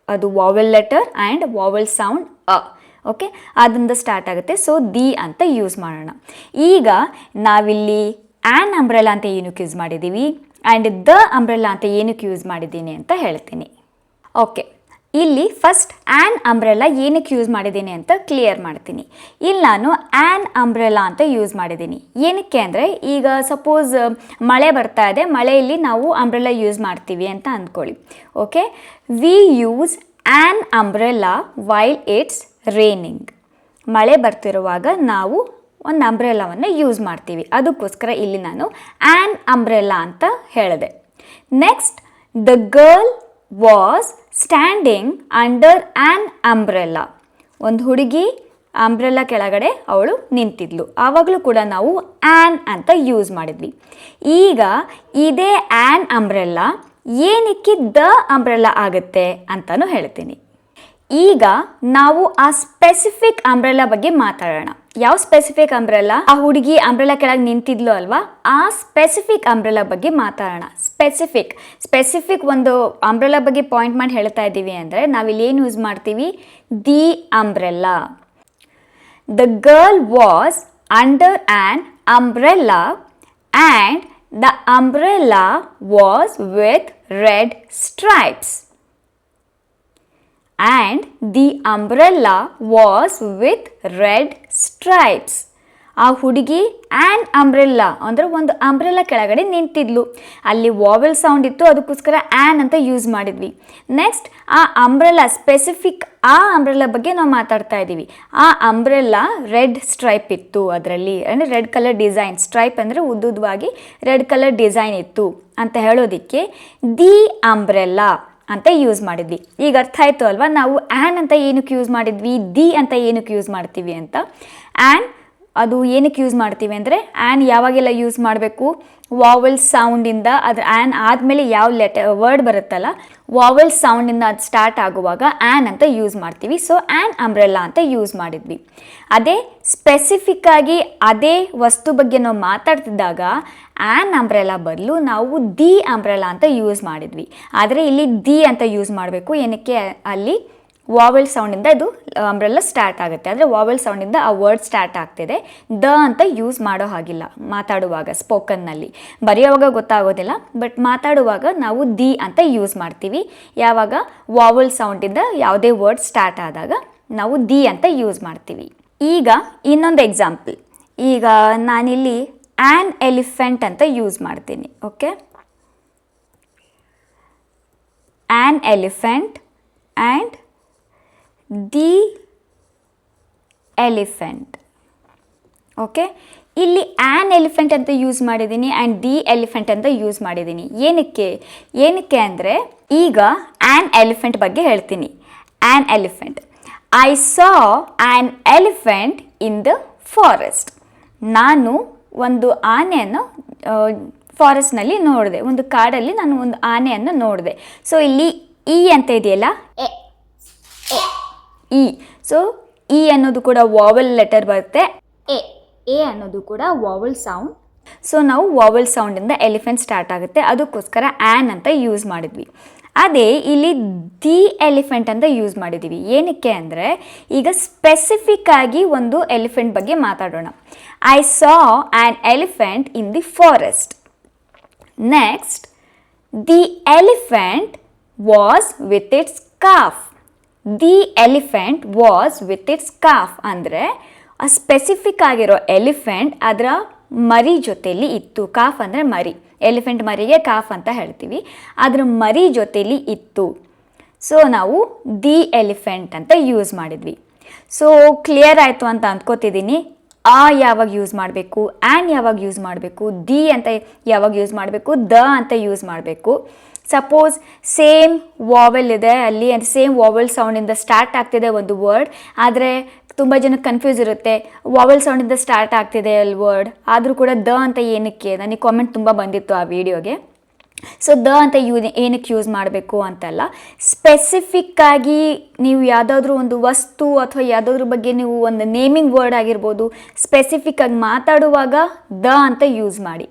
ಅದು vowel letter and vowel sound okay, ಅದರಿಂದ ಸ್ಟಾರ್ಟ್ ಆಗುತ್ತೆ. ಸೊ ದಿ ಅಂತ ಯೂಸ್ ಮಾಡೋಣ. ಈಗ ನಾವಿಲ್ಲಿ ಆ್ಯನ್ ಅಂಬ್ರೆಲ್ಲಾ ಅಂತ ಏನಕ್ಕೆ ಯೂಸ್ ಮಾಡಿದ್ದೀವಿ ಆ್ಯಂಡ್ ದ ಅಂಬ್ರೆಲ್ಲಾ ಅಂತ ಏನಕ್ಕೆ ಯೂಸ್ ಮಾಡಿದ್ದೀನಿ ಅಂತ ಹೇಳ್ತೀನಿ. ಓಕೆ, ಇಲ್ಲಿ ಫಸ್ಟ್ ಆ್ಯನ್ ಅಂಬ್ರೆಲ್ಲಾ ಏನಕ್ಕೆ ಯೂಸ್ ಮಾಡಿದ್ದೀನಿ ಅಂತ ಕ್ಲಿಯರ್ ಮಾಡ್ತೀನಿ. ಇಲ್ಲಿ ನಾನು ಆ್ಯನ್ ಅಂಬ್ರೆಲ್ಲಾ ಅಂತ ಯೂಸ್ ಮಾಡಿದ್ದೀನಿ. ಏನಕ್ಕೆ ಅಂದರೆ ಈಗ ಸಪೋಸ್ ಮಳೆ ಬರ್ತಾ ಇದೆ, ಮಳೆಯಲ್ಲಿ ನಾವು ಅಂಬ್ರೆಲ್ಲಾ ಯೂಸ್ ಮಾಡ್ತೀವಿ ಅಂತ ಅಂದ್ಕೊಳ್ಳಿ. Okay, we use an umbrella while it's raining. ಮಳೆ ಬರ್ತಿರುವಾಗ ನಾವು ಒಂದು ಅಂಬ್ರೆಲ್ಲಾವನ್ನು ಯೂಸ್ ಮಾಡ್ತೀವಿ, ಅದಕ್ಕೋಸ್ಕರ ಇಲ್ಲಿ ನಾನು ಆ್ಯನ್ ಅಂಬ್ರೆಲ್ಲಾ ಅಂತ ಹೇಳಿದೆ. Next, the girl was standing under an umbrella. ಒಂದು ಹುಡುಗಿ ಅಂಬ್ರೆಲ್ಲಾ ಕೆಳಗಡೆ ಅವಳು ನಿಂತಿದ್ಲು, ಆವಾಗಲೂ ಕೂಡ ನಾವು ಆ್ಯನ್ ಅಂತ ಯೂಸ್ ಮಾಡಿದ್ವಿ. ಈಗ ಇದೇ ಆ್ಯನ್ ಅಂಬ್ರೆಲ್ಲಾ ಏನಕ್ಕೆ ದ ಅಂಬ್ರೆಲ್ಲಾ ಆಗುತ್ತೆ ಅಂತಲೂ ಹೇಳ್ತೀನಿ. ಈಗ ನಾವು ಆ ಸ್ಪೆಸಿಫಿಕ್ ಅಂಬ್ರೆಲ್ಲಾ ಬಗ್ಗೆ ಮಾತಾಡೋಣ. ಯಾವ ಸ್ಪೆಸಿಫಿಕ್ ಅಂಬ್ರೆಲ್ಲಾ? ಆ ಹುಡುಗಿ ಅಂಬ್ರೆಲ್ಲಾ ಕೆಳಗೆ ನಿಂತಿದ್ಲು ಅಲ್ವಾ, ಆ ಸ್ಪೆಸಿಫಿಕ್ ಅಂಬ್ರೆಲ್ಲಾ ಬಗ್ಗೆ ಮಾತಾಡೋಣ. ಸ್ಪೆಸಿಫಿಕ್ ಒಂದು ಅಂಬ್ರೆಲ್ಲಾ ಬಗ್ಗೆ ಪಾಯಿಂಟ್ ಮಾಡಿ ಹೇಳ್ತಾ ಇದ್ದೀವಿ ಅಂದರೆ ನಾವಿಲ್ಲಿ ಏನು ಯೂಸ್ ಮಾಡ್ತೀವಿ, the umbrella. The girl was under an umbrella and the umbrella was with red stripes. And the umbrella was with red stripes. ಆ ಹುಡುಗಿ ಆ್ಯನ್ ಅಂಬ್ರೆಲ್ಲಾ ಅಂದರೆ ಒಂದು ಅಂಬ್ರೆಲ್ಲಾ ಕೆಳಗಡೆ ನಿಂತಿದ್ಲು, ಅಲ್ಲಿ ವಾವೆಲ್ ಸೌಂಡ್ ಇತ್ತು, ಅದಕ್ಕೋಸ್ಕರ ಆ್ಯನ್ ಅಂತ ಯೂಸ್ ಮಾಡಿದ್ವಿ. ನೆಕ್ಸ್ಟ್, ಆ ಅಂಬ್ರೆಲ್ಲಾ ಸ್ಪೆಸಿಫಿಕ್ ಆ ಅಂಬ್ರೆಲ್ಲಾ ಬಗ್ಗೆ ನಾವು ಮಾತಾಡ್ತಾ ಇದ್ದೀವಿ. ಆ ಅಂಬ್ರೆಲ್ಲಾ ರೆಡ್ ಸ್ಟ್ರೈಪ್ ಇತ್ತು, ಅದರಲ್ಲಿ ಅಂದರೆ ರೆಡ್ ಕಲರ್ ಡಿಸೈನ್, ಸ್ಟ್ರೈಪ್ ಅಂದರೆ ಉದ್ದುದ್ದವಾಗಿ ರೆಡ್ ಕಲರ್ ಡಿಸೈನ್ ಇತ್ತು ಅಂತ ಹೇಳೋದಕ್ಕೆ ದಿ ಅಂಬ್ರೆಲ್ಲಾ ಅಂತ ಯೂಸ್ ಮಾಡಿದ್ವಿ. ಈಗ ಅರ್ಥ ಆಯಿತು ಅಲ್ವಾ, ನಾವು ಆ್ಯನ್ ಅಂತ ಏನಕ್ಕೆ ಯೂಸ್ ಮಾಡಿದ್ವಿ, ದಿ ಅಂತ ಏನಕ್ಕೆ ಯೂಸ್ ಮಾಡ್ತೀವಿ ಅಂತ. ಆ್ಯನ್ ಅದು ಏನಕ್ಕೆ ಯೂಸ್ ಮಾಡ್ತೀವಿ ಅಂದರೆ ಆ್ಯನ್ ಯಾವಾಗೆಲ್ಲ ಯೂಸ್ ಮಾಡಬೇಕು, ವಾವೆಲ್ ಸೌಂಡಿಂದ, ಅದು ಆ್ಯನ್ ಆದಮೇಲೆ ಯಾವ ವರ್ಡ್ ಬರುತ್ತಲ್ಲ ವಾವೆಲ್ ಸೌಂಡಿಂದ ಅದು ಸ್ಟಾರ್ಟ್ ಆಗುವಾಗ ಆ್ಯನ್ ಅಂತ ಯೂಸ್ ಮಾಡ್ತೀವಿ. ಸೊ ಆ್ಯನ್ ಅಂಬ್ರೆಲ್ಲಾ ಅಂತ ಯೂಸ್ ಮಾಡಿದ್ವಿ. ಅದೇ ಸ್ಪೆಸಿಫಿಕ್ಕಾಗಿ ಅದೇ ವಸ್ತು ಬಗ್ಗೆ ನಾವು ಮಾತಾಡ್ತಿದ್ದಾಗ ಆ್ಯನ್ ಅಂಬ್ರೆಲ್ಲಾ ಬದಲು ನಾವು ದಿ ಅಂಬ್ರೆಲ್ಲಾ ಅಂತ ಯೂಸ್ ಮಾಡಿದ್ವಿ. ಆದರೆ ಇಲ್ಲಿ ದಿ ಅಂತ ಯೂಸ್ ಮಾಡಬೇಕು. ಏನಕ್ಕೆ, ಅಲ್ಲಿ ವಾವೆಲ್ ಸೌಂಡಿಂದ ಇದು ಅಂಬ್ರೆಲ್ಲ ಸ್ಟಾರ್ಟ್ ಆಗುತ್ತೆ. ಅಂದರೆ ವಾವೆಲ್ ಸೌಂಡಿಂದ ಆ ವರ್ಡ್ ಸ್ಟಾರ್ಟ್ ಆಗ್ತಿದೆ. ದ ಅಂತ ಯೂಸ್ ಮಾಡೋ ಹಾಗಿಲ್ಲ ಮಾತಾಡುವಾಗ, ಸ್ಪೋಕನ್ನಲ್ಲಿ. ಬರೆಯೋವಾಗ ಗೊತ್ತಾಗೋದಿಲ್ಲ, ಬಟ್ ಮಾತಾಡುವಾಗ ನಾವು ದಿ ಅಂತ ಯೂಸ್ ಮಾಡ್ತೀವಿ. ಯಾವಾಗ ವಾವೆಲ್ ಸೌಂಡಿಂದ ಯಾವುದೇ ವರ್ಡ್ ಸ್ಟಾರ್ಟ್ ಆದಾಗ ನಾವು ದಿ ಅಂತ ಯೂಸ್ ಮಾಡ್ತೀವಿ. ಈಗ ಇನ್ನೊಂದು ಎಕ್ಸಾಂಪಲ್. ಈಗ ನಾನಿಲ್ಲಿ ಆ್ಯನ್ ಎಲಿಫೆಂಟ್ ಅಂತ ಯೂಸ್ ಮಾಡ್ತೀನಿ. Okay, an elephant and the elephant. Okay, ಇಲ್ಲಿ ಆ್ಯನ್ ಎಲಿಫೆಂಟ್ ಅಂತ ಯೂಸ್ ಮಾಡಿದ್ದೀನಿ ಆ್ಯಂಡ್ ದಿ ಎಲಿಫೆಂಟ್ ಅಂತ ಯೂಸ್ ಮಾಡಿದ್ದೀನಿ. ಏನಕ್ಕೆ ಅಂದರೆ ಈಗ ಆ್ಯನ್ ಎಲಿಫೆಂಟ್ ಬಗ್ಗೆ ಹೇಳ್ತೀನಿ. An elephant, I saw an elephant in the forest. ನಾನು ಒಂದು ಆನೆಯನ್ನು ಫಾರೆಸ್ಟ್ನಲ್ಲಿ ನೋಡಿದೆ, ಒಂದು ಕಾಡಲ್ಲಿ ನಾನು ಒಂದು ಆನೆಯನ್ನು ನೋಡಿದೆ. ಸೊ ಇಲ್ಲಿ ಇ ಅಂತ ಇದೆಯಲ್ಲ, ಇ. ಸೊ ಇ ಅನ್ನೋದು ಕೂಡ ವಾವೆಲ್ ಲೆಟರ್ ಬರುತ್ತೆ. ಎ ಅನ್ನೋದು ಕೂಡ ವಾವೆಲ್ ಸೌಂಡ್. ಸೊ ನಾವು ವಾವೆಲ್ ಸೌಂಡಿಂದ ಎಲಿಫೆಂಟ್ ಸ್ಟಾರ್ಟ್ ಆಗುತ್ತೆ, ಅದಕ್ಕೋಸ್ಕರ ಆ್ಯನ್ ಅಂತ ಯೂಸ್ ಮಾಡಿದ್ವಿ. ಅದೇ ಇಲ್ಲಿ ದಿ ಎಲಿಫೆಂಟ್ ಅಂತ ಯೂಸ್ ಮಾಡಿದ್ದೀವಿ. ಏನಕ್ಕೆ ಅಂದರೆ ಈಗ ಸ್ಪೆಸಿಫಿಕ್ ಆಗಿ ಒಂದು ಎಲಿಫೆಂಟ್ ಬಗ್ಗೆ ಮಾತಾಡೋಣ. I saw an elephant in the forest. Next, the elephant was with its calf. The elephant was with its calf ಅಂದರೆ ಆ ಸ್ಪೆಸಿಫಿಕ್ ಆಗಿರೋ ಎಲಿಫೆಂಟ್ ಅದರ ಮರಿ ಜೊತೆಯಲ್ಲಿ ಇತ್ತು. ಕಾಫ್ ಅಂದರೆ ಮರಿ, ಎಲಿಫೆಂಟ್ ಮರಿಗೆ ಕಾಫ್ ಅಂತ ಹೇಳ್ತೀವಿ. ಅದರ ಮರಿ ಜೊತೆಯಲ್ಲಿ ಇತ್ತು. ಸೊ ನಾವು ದಿ ಎಲಿಫೆಂಟ್ ಅಂತ ಯೂಸ್ ಮಾಡಿದ್ವಿ. ಸೊ ಕ್ಲಿಯರ್ ಆಯಿತು ಅಂತ ಅಂದ್ಕೋತಿದ್ದೀನಿ. ಆ ಯಾವಾಗ ಯೂಸ್ ಮಾಡಬೇಕು, ಆ್ಯನ್ ಯಾವಾಗ ಯೂಸ್ ಮಾಡಬೇಕು, ದಿ ಅಂತ ಯಾವಾಗ ಯೂಸ್ ಮಾಡಬೇಕು, ದ ಅಂತ ಯೂಸ್ ಮಾಡಬೇಕು. ಸಪೋಸ್ ಸೇಮ್ ವಾವೆಲ್ ಇದೆ ಅಲ್ಲಿ, ಅಂದರೆ ಸೇಮ್ ವಾವೆಲ್ ಸೌಂಡಿಂದ ಸ್ಟಾರ್ಟ್ ಆಗ್ತಿದೆ ಒಂದು ವರ್ಡ್, ಆದರೆ ತುಂಬ ಜನಕ್ಕೆ ಕನ್ಫ್ಯೂಸ್ ಇರುತ್ತೆ, ವಾವೆಲ್ ಸೌಂಡಿಂದ ಸ್ಟಾರ್ಟ್ ಆಗ್ತಿದೆ ಅಲ್ಲಿ ವರ್ಡ್, ಆದರೂ ಕೂಡ ದ ಅಂತ ಏನಕ್ಕೆ, ನನಗೆ ಕಾಮೆಂಟ್ ತುಂಬ ಬಂದಿತ್ತು ಆ ವಿಡಿಯೋಗೆ. ಸೊ ದ ಅಂತ ಏನಕ್ಕೆ ಯೂಸ್ ಮಾಡಬೇಕು ಅಂತಲ್ಲ, ಸ್ಪೆಸಿಫಿಕ್ಕಾಗಿ ನೀವು ಯಾವುದಾದ್ರೂ ಒಂದು ವಸ್ತು ಅಥವಾ ಯಾವುದಾದ್ರ ಬಗ್ಗೆ ನೀವು ಒಂದು ನೇಮಿಂಗ್ ವರ್ಡ್ ಆಗಿರ್ಬೋದು, ಸ್ಪೆಸಿಫಿಕ್ಕಾಗಿ ಮಾತಾಡುವಾಗ ದ ಅಂತ ಯೂಸ್ ಮಾಡಿ.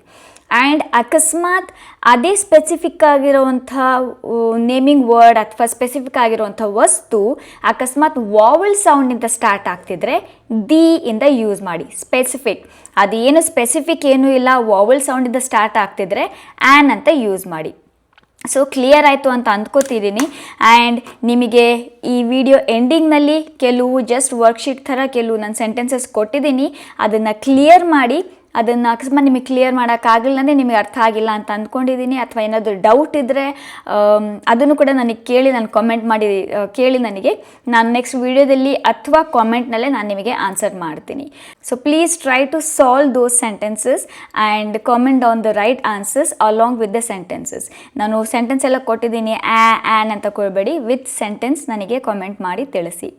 ಆ್ಯಂಡ್ ಅಕಸ್ಮಾತ್ ಅದೇ ಸ್ಪೆಸಿಫಿಕ್ ಆಗಿರೋವಂಥ ನೇಮಿಂಗ್ ವರ್ಡ್ ಅಥವಾ ಸ್ಪೆಸಿಫಿಕ್ ಆಗಿರೋವಂಥ ವಸ್ತು ಅಕಸ್ಮಾತ್ ವಾವೆಲ್ ಸೌಂಡಿಂದ ಸ್ಟಾರ್ಟ್ ಆಗ್ತಿದ್ರೆ ದಿ ಇಂದ ಯೂಸ್ ಮಾಡಿ. ಸ್ಪೆಸಿಫಿಕ್ ಅದೇನು ಸ್ಪೆಸಿಫಿಕ್ ಏನೂ ಇಲ್ಲ, ವಾವೆಲ್ ಸೌಂಡಿಂದ ಸ್ಟಾರ್ಟ್ ಆಗ್ತಿದ್ರೆ ಆ್ಯನ್ ಅಂತ ಯೂಸ್ ಮಾಡಿ. ಸೊ ಕ್ಲಿಯರ್ ಆಯಿತು ಅಂತ ಅಂದ್ಕೋತಿದ್ದೀನಿ. ಆ್ಯಂಡ್ ನಿಮಗೆ ಈ ವಿಡಿಯೋ ಎಂಡಿಂಗ್ನಲ್ಲಿ ಕೆಲವು ಜಸ್ಟ್ ವರ್ಕ್ಶೀಟ್ ಥರ ಕೆಲವು ನಾನು ಸೆಂಟೆನ್ಸಸ್ ಕೊಟ್ಟಿದ್ದೀನಿ, ಅದನ್ನು ಕ್ಲಿಯರ್ ಮಾಡಿ. ಅದನ್ನು ಅಕಸ್ಮಾತ್ ನಿಮಗೆ ಕ್ಲಿಯರ್ ಮಾಡೋಕ್ಕಾಗಲಿಲ್ಲ ಅಂದರೆ ನಿಮಗೆ ಅರ್ಥ ಆಗಿಲ್ಲ ಅಂತ ಅಂದ್ಕೊಂಡಿದ್ದೀನಿ, ಅಥವಾ ಏನಾದರೂ ಡೌಟ್ ಇದ್ದರೆ ಅದನ್ನು ಕೂಡ ನನಗೆ ಕೇಳಿ, ನಾನು ಕಾಮೆಂಟ್ ಮಾಡಿ ಕೇಳಿ ನನಗೆ, ನಾನು ನೆಕ್ಸ್ಟ್ ವೀಡಿಯೋದಲ್ಲಿ ಅಥವಾ ಕಾಮೆಂಟ್ನಲ್ಲೇ ನಾನು ನಿಮಗೆ ಆನ್ಸರ್ ಮಾಡ್ತೀನಿ. So please try to solve those sentences and comment down the right answers along with the sentences. ನಾನು ಸೆಂಟೆನ್ಸ್ ಎಲ್ಲ ಕೊಟ್ಟಿದ್ದೀನಿ, ಆ್ಯನ್ ಅಂತ ಕೊಡಬೇಡಿ, ವಿತ್ ಸೆಂಟೆನ್ಸ್ ನನಗೆ ಕಾಮೆಂಟ್ ಮಾಡಿ ತಿಳಿಸಿ.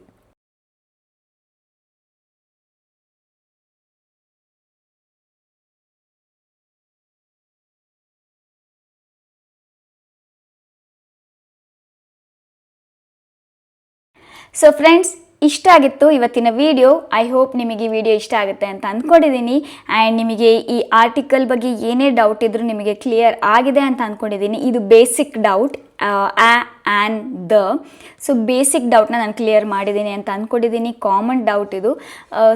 ಸೊ ಫ್ರೆಂಡ್ಸ್, ಇಷ್ಟ ಆಗಿತ್ತು ಇವತ್ತಿನ ವಿಡಿಯೋ. ಐ ಹೋಪ್ ನಿಮಗೆ ಈ ವಿಡಿಯೋ ಇಷ್ಟ ಆಗುತ್ತೆ ಅಂತ ಅಂದ್ಕೊಂಡಿದ್ದೀನಿ. ಆ್ಯಂಡ್ ನಿಮಗೆ ಈ ಆರ್ಟಿಕಲ್ ಬಗ್ಗೆ ಏನೇ ಡೌಟ್ ಇದ್ದರೂ ನಿಮಗೆ ಕ್ಲಿಯರ್ ಆಗಿದೆ ಅಂತ ಅಂದ್ಕೊಂಡಿದ್ದೀನಿ. ಇದು basic doubt, an the. So basic ಡೌಟ್ನ ನಾನು ಕ್ಲಿಯರ್ ಮಾಡಿದ್ದೀನಿ ಅಂತ ಅಂದ್ಕೊಂಡಿದ್ದೀನಿ. ಕಾಮನ್ ಡೌಟ್ ಇದು.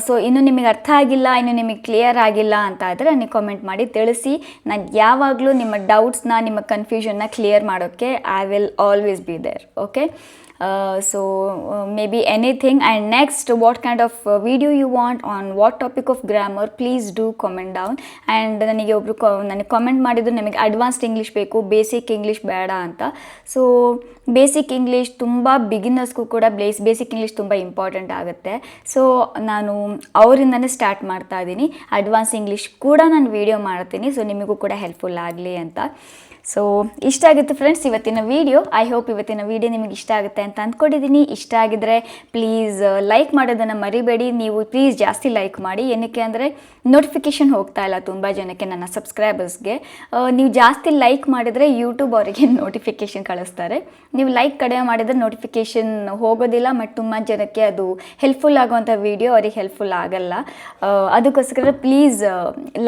ಸೊ ಇನ್ನೂ ನಿಮಗೆ ಅರ್ಥ ಆಗಿಲ್ಲ, ಇನ್ನೂ ನಿಮಗೆ ಕ್ಲಿಯರ್ ಆಗಿಲ್ಲ ಅಂತ ಆದರೆ ನನಗೆ ಕಾಮೆಂಟ್ ಮಾಡಿ ತಿಳಿಸಿ. ನಾನು ಯಾವಾಗಲೂ ನಿಮ್ಮ ಡೌಟ್ಸ್ನ, ನಿಮ್ಮ ಕನ್ಫ್ಯೂಷನ್ನ ಕ್ಲಿಯರ್ ಮಾಡೋಕ್ಕೆ I will always be there. Okay, so maybe anything. And next, what kind of video you want on what topic of grammar, please do comment down. And ನನಗೆ ಒಬ್ಬರು ನನಗೆ ಕಾಮೆಂಟ್ ಮಾಡಿದ್ರು ನಮಗೆ ಅಡ್ವಾನ್ಸ್ಡ್ ಇಂಗ್ಲೀಷ್ ಬೇಕು, ಬೇಸಿಕ್ ಇಂಗ್ಲೀಷ್ ಬೇಡ ಅಂತ. ಸೊ ಬೇಸಿಕ್ ಇಂಗ್ಲೀಷ್ ತುಂಬ ಬಿಗಿನರ್ಸ್ಗೂ ಕೂಡ ಬೇಸಿಕ್ ಇಂಗ್ಲೀಷ್ ತುಂಬ ಇಂಪಾರ್ಟೆಂಟ್ ಆಗುತ್ತೆ. ಸೊ ನಾನು ಅವರಿಂದನೇ ಸ್ಟಾರ್ಟ್ ಮಾಡ್ತಾ ಇದ್ದೀನಿ. ಅಡ್ವಾನ್ಸ್ ಇಂಗ್ಲೀಷ್ ಕೂಡ ನಾನು ವಿಡಿಯೋ ಮಾಡ್ತೀನಿ, ಸೊ ನಿಮಗೂ ಕೂಡ ಹೆಲ್ಪ್ಫುಲ್ ಆಗಲಿ ಅಂತ. ಸೊ ಇಷ್ಟ ಆಗುತ್ತೆ ಫ್ರೆಂಡ್ಸ್ ಇವತ್ತಿನ ವಿಡಿಯೋ. ಐ ಹೋಪ್ ಇವತ್ತಿನ ವಿಡಿಯೋ ನಿಮಗೆ ಇಷ್ಟ ಆಗುತ್ತೆ ಅಂತ ಅಂದ್ಕೊಂಡಿದ್ದೀನಿ. ಇಷ್ಟ ಆಗಿದ್ರೆ ಪ್ಲೀಸ್ ಲೈಕ್ ಮಾಡೋದನ್ನು ಮರಿಬೇಡಿ. ನೀವು ಪ್ಲೀಸ್ ಜಾಸ್ತಿ ಲೈಕ್ ಮಾಡಿ. ಏನಕ್ಕೆ ಅಂದರೆ ನೋಟಿಫಿಕೇಷನ್ ಹೋಗ್ತಾ ಇಲ್ಲ ತುಂಬ ಜನಕ್ಕೆ, ನನ್ನ ಸಬ್ಸ್ಕ್ರೈಬರ್ಸ್ಗೆ. ನೀವು ಜಾಸ್ತಿ ಲೈಕ್ ಮಾಡಿದರೆ ಯೂಟ್ಯೂಬ್ ಅವರಿಗೆ ನೋಟಿಫಿಕೇಷನ್ ಕಳಿಸ್ತಾರೆ. ನೀವು ಲೈಕ್ ಕಡಿಮೆ ಮಾಡಿದರೆ ನೋಟಿಫಿಕೇಷನ್ ಹೋಗೋದಿಲ್ಲ, ಮತ್ತು ತುಂಬ ಜನಕ್ಕೆ ಅದು ಹೆಲ್ಪ್ಫುಲ್ ಆಗುವಂಥ ವಿಡಿಯೋ ಅವ್ರಿಗೆ ಹೆಲ್ಪ್ಫುಲ್ ಆಗಲ್ಲ. ಅದಕ್ಕೋಸ್ಕರ ಪ್ಲೀಸ್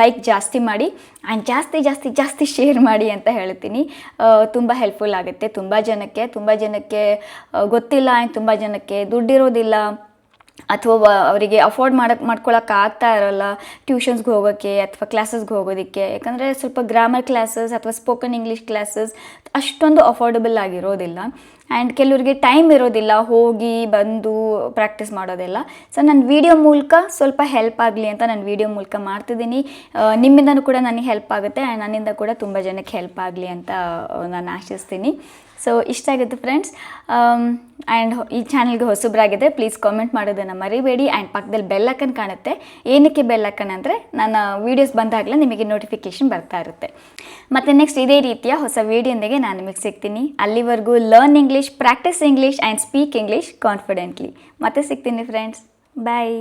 ಲೈಕ್ ಜಾಸ್ತಿ ಮಾಡಿ ಆ್ಯಂಡ್ ಜಾಸ್ತಿ ಜಾಸ್ತಿ ಜಾಸ್ತಿ ಶೇರ್ ಮಾಡಿ ಅಂತ ಹೇಳಿ ಹೇಳ್ತೀನಿ. ತುಂಬ ಹೆಲ್ಪ್ಫುಲ್ ಆಗುತ್ತೆ ತುಂಬ ಜನಕ್ಕೆ ಗೊತ್ತಿಲ್ಲ ಆ್ಯಂಡ್ ತುಂಬ ಜನಕ್ಕೆ ದುಡ್ಡಿರೋದಿಲ್ಲ ಅಥವಾ ಅವರಿಗೆ ಅಫೋರ್ಡ್ ಮಾಡ್ಕೊಳಕ್ಕೆ ಆಗ್ತಾ ಇರೋಲ್ಲ ಟ್ಯೂಷನ್ಸ್ಗೆ ಹೋಗೋಕ್ಕೆ ಅಥವಾ ಕ್ಲಾಸಸ್ಗೆ ಹೋಗೋದಕ್ಕೆ. ಯಾಕಂದರೆ ಸ್ವಲ್ಪ ಗ್ರಾಮರ್ ಕ್ಲಾಸಸ್ ಅಥವಾ ಸ್ಪೋಕನ್ ಇಂಗ್ಲೀಷ್ ಕ್ಲಾಸಸ್ ಅಷ್ಟೊಂದು ಅಫೋರ್ಡಬಲ್ ಆಗಿರೋದಿಲ್ಲ ಆ್ಯಂಡ್ ಕೆಲವರಿಗೆ ಟೈಮ್ ಇರೋದಿಲ್ಲ ಹೋಗಿ ಬಂದು ಪ್ರಾಕ್ಟೀಸ್ ಮಾಡೋದೆಲ್ಲ. ಸೊ ನನ್ನ ವಿಡಿಯೋ ಮೂಲಕ ಸ್ವಲ್ಪ ಹೆಲ್ಪ್ ಆಗಲಿ ಅಂತ ನಾನು ವಿಡಿಯೋ ಮೂಲಕ ಮಾಡ್ತಿದ್ದೀನಿ. ನಿಮ್ಮಿಂದನೂ ಕೂಡ ನನಗೆ ಹೆಲ್ಪ್ ಆಗುತ್ತೆ ಆ್ಯಂಡ್ ನನ್ನಿಂದ ಕೂಡ ತುಂಬ ಜನಕ್ಕೆ ಹೆಲ್ಪ್ ಆಗಲಿ ಅಂತ ನಾನು ಆಶಿಸ್ತೀನಿ. ಸೊ ಇಷ್ಟ ಆಗುತ್ತೆ ಫ್ರೆಂಡ್ಸ್. ಆ್ಯಂಡ್ ಈ ಚಾನಲ್ಗೆ ಹೊಸಬ್ರಾಗಿದೆ ಪ್ಲೀಸ್ ಕಾಮೆಂಟ್ ಮಾಡೋದನ್ನು ಮರಿಬೇಡಿ. ಆ್ಯಂಡ್ ಪಕ್ಕದಲ್ಲಿ ಬೆಲ್ಲೈಕನ್ ಕಾಣುತ್ತೆ. ಏನಕ್ಕೆ ಬೆಲ್ಲೈಕನ್ ಅಂದರೆ ನನ್ನ ವೀಡಿಯೋಸ್ ಬಂದಾಗಲೇ ನಿಮಗೆ ನೋಟಿಫಿಕೇಷನ್ ಬರ್ತಾ ಇರುತ್ತೆ. ಮತ್ತು ನೆಕ್ಸ್ಟ್ ಇದೇ ರೀತಿಯ ಹೊಸ ವೀಡಿಯೋಂದಿಗೆ ನಾನು ನಿಮಗೆ ಸಿಗ್ತೀನಿ. ಅಲ್ಲಿವರೆಗೂ learn English, practice English and speak English confidently. ಮತ್ತೆ ಸಿಗ್ತೀನಿ ಫ್ರೆಂಡ್ಸ್. ಬಾಯ್.